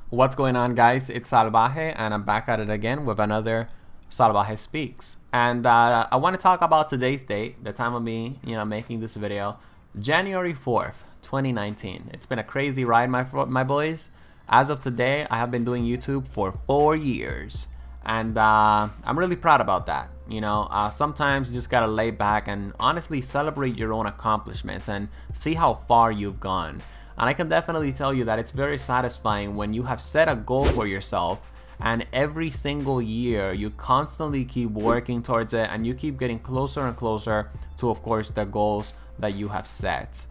What's going on, guys? It's Salvaje, and I'm back at it again with another Salvaje Speaks. And I want to talk about today's date, the time of me, making this video, January 4th, 2019. It's been a crazy ride, my boys. As of today, I have been doing YouTube for 4 years, and I'm really proud about that. Sometimes you just gotta lay back and honestly celebrate your own accomplishments and see how far you've gone. And I can definitely tell you that it's very satisfying when you have set a goal for yourself, and every single year you constantly keep working towards it and you keep getting closer and closer to, of course, the goals that you have set.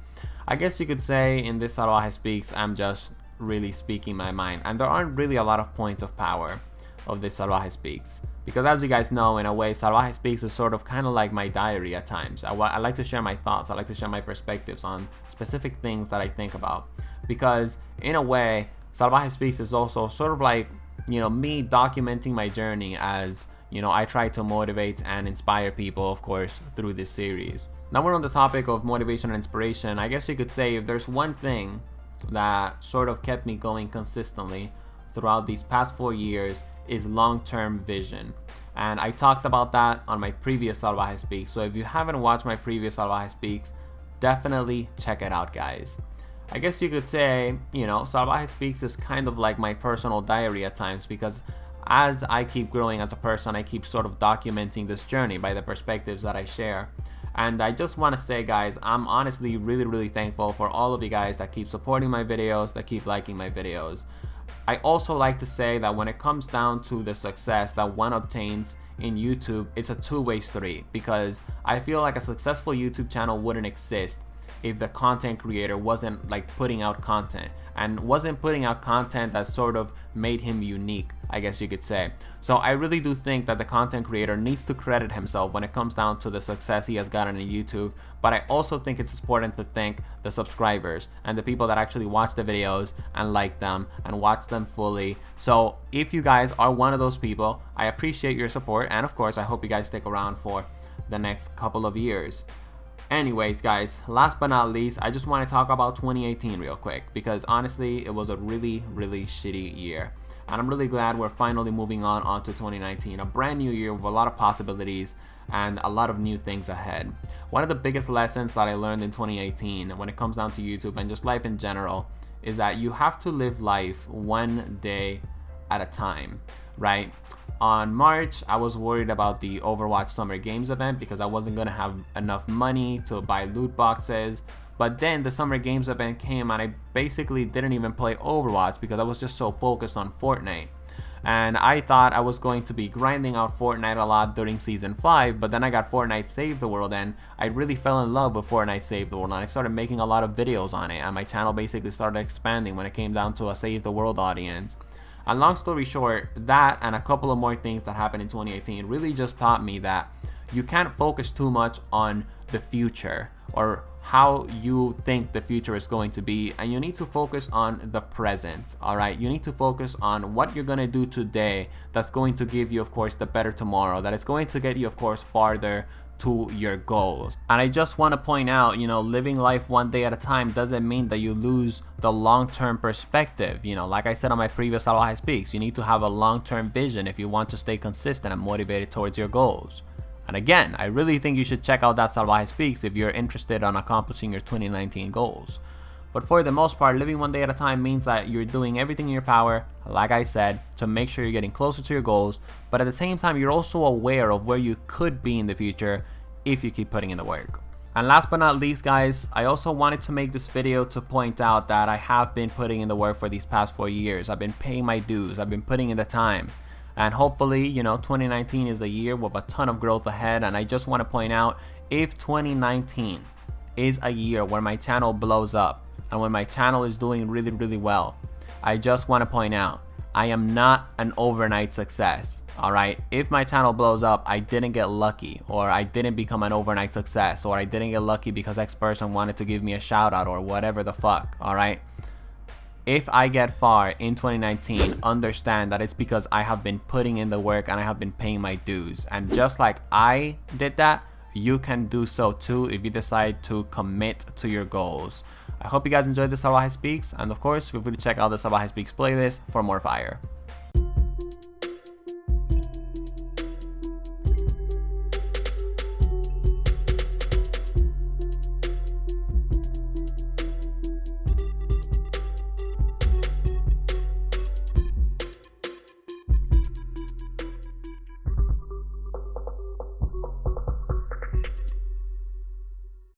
I guess you could say in this Salvaje Speaks, I'm just really speaking my mind, and there aren't really a lot of points of power of this Salvaje Speaks, because as you guys know, in a way, Salvaje Speaks is sort of kind of like my diary at times. I like to share my thoughts, I like to share my perspectives on specific things that I think about, because in a way, Salvaje Speaks is also sort of like, me documenting my journey as, I try to motivate and inspire people, of course, through this series. Now we're on the topic of motivation and inspiration. I guess you could say if there's one thing that sort of kept me going consistently throughout these past 4 years is long-term vision. And I talked about that on my previous Salvaje Speaks. So if you haven't watched my previous Salvaje Speaks, definitely check it out, guys. I guess you could say, Salvaje Speaks is kind of like my personal diary at times, because as I keep growing as a person, I keep sort of documenting this journey by the perspectives that I share. And I just want to say, guys, I'm honestly really thankful for all of you guys that keep supporting my videos, that keep liking my videos. I also like to say that when it comes down to the success that one obtains in YouTube, it's a two-way street, because I feel like a successful YouTube channel wouldn't exist if the content creator wasn't like putting out content, and wasn't putting out content that sort of made him unique, I guess you could say. So I really do think that the content creator needs to credit himself when it comes down to the success he has gotten in YouTube, but I also think it's important to thank the subscribers and the people that actually watch the videos and like them and watch them fully. So if you guys are one of those people, I appreciate your support, and of course I hope you guys stick around for the next couple of years. Anyways, guys, last but not least, I just want to talk about 2018 real quick, because honestly it was a really shitty year, and I'm really glad we're finally moving on to 2019, a brand new year with a lot of possibilities and a lot of new things ahead. One of the biggest lessons that I learned in 2018 when it comes down to YouTube and just life in general is that you have to live life one day at a time, right? On March, I was worried about the Overwatch Summer Games event because I wasn't going to have enough money to buy loot boxes. But then the Summer Games event came and I basically didn't even play Overwatch because I was just so focused on Fortnite. And I thought I was going to be grinding out Fortnite a lot during Season 5, but then I got Fortnite Save the World, and I really fell in love with Fortnite Save the World, and I started making a lot of videos on it, and my channel basically started expanding when it came down to a Save the World audience. And long story short, that and a couple of more things that happened in 2018 really just taught me that you can't focus too much on the future or how you think the future is going to be, and you need to focus on the present. All right, you need to focus on what you're going to do today that's going to give you, of course, the better tomorrow, that is going to get you, of course, farther to your goals. And I just want to point out, living life one day at a time doesn't mean that you lose the long-term perspective. Like I said on my previous Salvaje Speaks, you need to have a long-term vision if you want to stay consistent and motivated towards your goals. And again, I really think you should check out that Salvaje Speaks if you're interested on accomplishing your 2019 goals. But for the most part, living one day at a time means that you're doing everything in your power, like I said, to make sure you're getting closer to your goals, but at the same time, you're also aware of where you could be in the future if you keep putting in the work. And last but not least, guys, I also wanted to make this video to point out that I have been putting in the work for these past 4 years. I've been paying my dues, I've been putting in the time. And hopefully, 2019 is a year with a ton of growth ahead. And I just want to point out, if 2019 is a year where my channel blows up and when my channel is doing really well, I just want to point out, I am not an overnight success. All right, if my channel blows up, I didn't get lucky, or I didn't become an overnight success, or I didn't get lucky because X person wanted to give me a shout out or whatever the fuck. All right, if I get far in 2019, understand that it's because I have been putting in the work and I have been paying my dues. And just like I did that, you can do so too if you decide to commit to your goals. I hope you guys enjoyed the Salvaje Speaks, and of course, feel free to check out the Salvaje Speaks playlist for more fire.